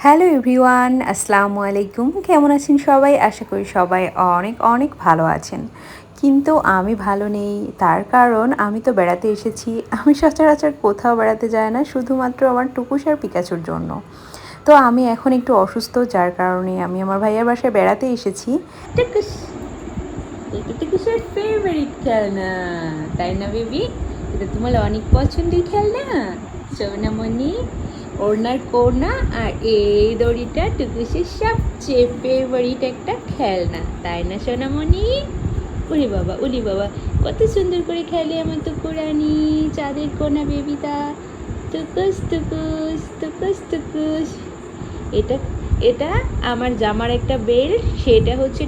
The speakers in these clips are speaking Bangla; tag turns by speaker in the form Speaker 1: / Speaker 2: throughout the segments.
Speaker 1: হ্যালো এভরিওয়ান, আসসালামু আলাইকুম। কেমন আছেন সবাই? আশা করি সবাই অনেক অনেক ভালো আছেন। কিন্তু আমি ভালো নেই, তার কারণ আমি তো বেড়াতে এসেছি। আমি সচরাচর কোথাও বেড়াতে যাই না, শুধুমাত্র আমার টুকুস আর পিকাচুর জন্য। তো আমি এখন একটু অসুস্থ, যার কারণে আমি আমার ভাইয়ার বাসায় বেড়াতে এসেছি। টুকুস, এটা টুকুসের ফেভারিট খেলনা, তাই না বেবি? এটা তোমার অনেক পছন্দের খেলনা, সোনামণি। ওড়নার কোনা আর এই দড়িটা টুকুসের সবচেয়ে ফেভারিট একটা খেলনা, তাই না সোনামণি? উলি বাবা, উলি বাবা, কত সুন্দর করে খেলে আমার তো কোরানি চাঁদের কোনা বেবিটা। টুকুস টুকুস টুকুস টুকুস। এটা এটা আমার জামার একটা বেল্ট, সেটা হচ্ছে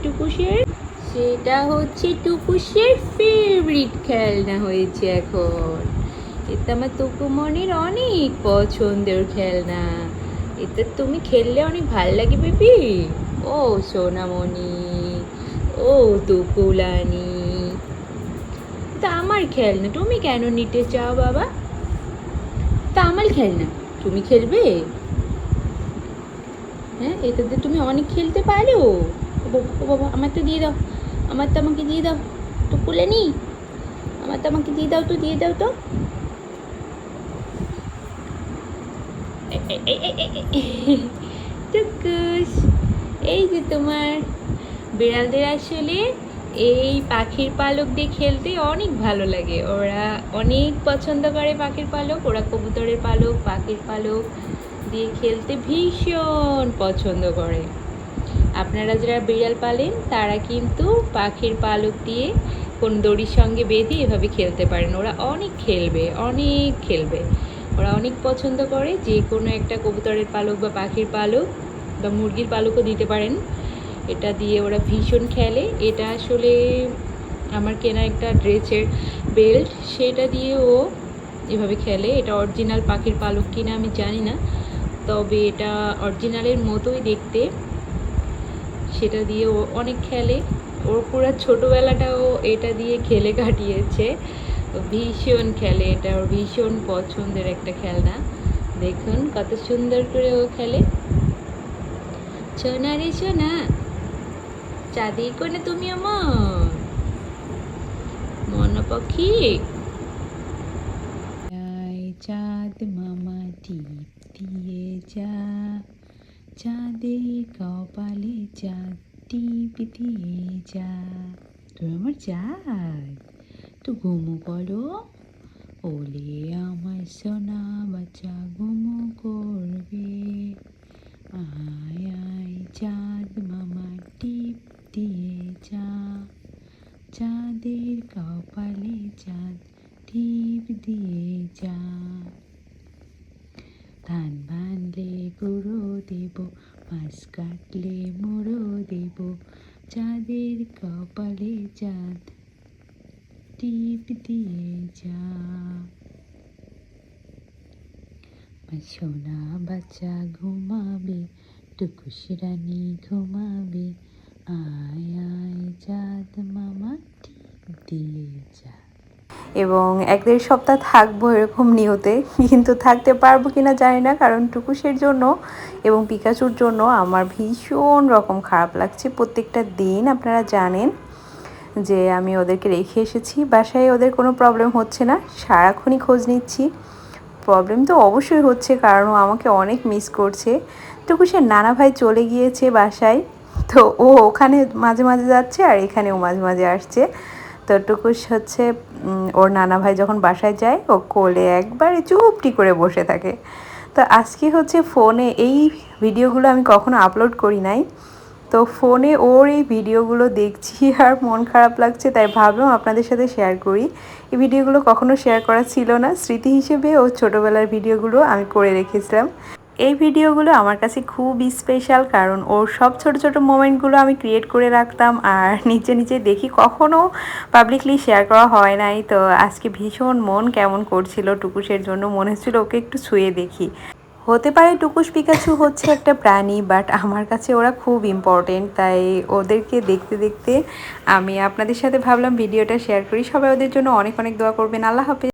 Speaker 1: টুকুসের ফেভারিট খেলনা হয়েছে এখন। এটা আমার টুকুমনির অনেক পছন্দের খেলনা। এটা তুমি খেললে অনেক ভালো লাগে বেবি। ও সোনামণি, ও টুকুলানি, তা আমার খেলনা তুমি কেন নিতে চাও বাবা? তা আমার খেলনা তুমি খেলবে? হ্যাঁ, এটাতে তুমি অনেক খেলতে পারো। ও বাবা, আমার তো দিয়ে দাও, আমাকে দিয়ে দাও, টুকুলানি, আমাকে দিয়ে দাও তো, দিয়ে দাও তো। টুকুস, এই যে তোমার বিড়ালদের আসলে এই পাখির পালক দিয়ে খেলতে অনেক ভালো লাগে। ওরা অনেক পছন্দ করে পাখির পালক। ওরা কবুতরের পালক, পাখির পালক দিয়ে খেলতে ভীষণ পছন্দ করে। আপনারা যারা বিড়াল পালেন তারা কিন্তু পাখির পালক দিয়ে কোন দড়ির সঙ্গে বেঁধে এভাবে খেলতে পারেন। ওরা অনেক খেলবে। ওরা অনেক পছন্দ করে। যে কোনো একটা কবুতরের পালক বা পাখির পালক বা মুরগির পালকও দিতে পারেন, এটা দিয়ে ওরা ভীষণ খেলে। এটা আসলে আমার কেনা একটা ড্রেসের বেল্ট, সেটা দিয়ে ও এভাবে খেলে। এটা অরিজিনাল পাখির পালক কিনা আমি জানি না, তবে এটা অরিজিনালের মতোই দেখতে। সেটা দিয়ে ও অনেক খেলে। ওর পুরো ছোটোবেলাটাও এটা দিয়ে খেলে কাটিয়েছে। ভীষণ খেলে, এটা ওর ভীষণ পছন্দের একটা খেলনা। দেখুন কত সুন্দর করে ও খেলে। সোনা রে সোনা, চাঁদের কোণে তুমি আমার মন পাখি। চাঁদ মামা টিপ দিয়ে যা, চাঁদের কপালে চাঁদ টিপ দিয়ে যা। তুমি আমার চাঁদ, তো ঘুমো করো, ওলে আমার সোনা বাচ্চা ঘুমো করবে। আয় আয় চাঁদ মামা টিপ দিয়ে যা, চাঁদের কপালে চাঁদ টিপ দিয়ে যা। ধান বানলে গুঁড়ো দেব, মাছ কাটলে মুড়ো দেব, চাঁদের কপালে চাঁদ টিপ দিয়ে যা। সোনা বাচ্চা ঘুমাবে, টুকুস রানী ঘুমাবে, আয় আয় চাঁদ মামা টিপ দিয়ে যা। এবং 1-1.5 সপ্তাহ থাকবো এরকম নিয়তে, কিন্তু থাকতে পারবো কিনা জানি না, কারণ টুকুসের জন্য এবং পিকাচুর জন্য আমার ভীষণ রকম খারাপ লাগছে। প্রত্যেকটা দিন আপনারা জানেন যে আমি ওদেরকে রেখে এসেছি বাসায়, ওদের কোনো প্রবলেম হচ্ছে না, সারাক্ষণই খোঁজ নিচ্ছি। প্রবলেম তো অবশ্যই হচ্ছে, কারণ ও আমাকে অনেক মিস করছে। টুকুসের নানা ভাই চলে গিয়েছে বাসায়, তো ও ওখানে মাঝে মাঝে যাচ্ছে আর এখানেও মাঝে মাঝে আসছে। তো টুকুস হচ্ছে ওর নানা ভাই যখন বাসায় যায় ও কোলে একবারে চুপটি করে বসে থাকে। তো আজকে হচ্ছে ফোনে এই ভিডিওগুলো আমি কখনো আপলোড করি নাই, তো ফোনে ওর এই ভিডিওগুলো দেখছি আর মন খারাপ লাগছে, তাই ভাবলাম আপনাদের সাথে শেয়ার করি। এই ভিডিওগুলো কখনো শেয়ার করা ছিল না, স্মৃতি হিসেবে ওর ছোটোবেলার ভিডিওগুলো আমি করে রেখেছিলাম। এই ভিডিওগুলো আমার কাছে খুবই স্পেশাল, কারণ ওর সব ছোট ছোট মোমেন্টগুলো আমি ক্রিয়েট করে রাখতাম আর নিচে নিচে দেখি, কখনো পাবলিকলি শেয়ার করা হয় নাই। তো আজকে ভীষণ মন কেমন করছিল টুকুসের জন্য, মনে হচ্ছিল ওকে একটু ছুঁয়ে দেখি। হতে পারে টুকুস পিকাচু হচ্ছে একটা প্রাণী, বাট আমার কাছে ওরা খুব ইম্পর্টেন্ট, তাই ওদেরকে দেখতে দেখতে আমি আপনাদের সাথে ভাবলাম ভিডিওটা শেয়ার করি। সবাই ওদের জন্য অনেক অনেক দোয়া করবেন। আল্লাহ হাফেজ।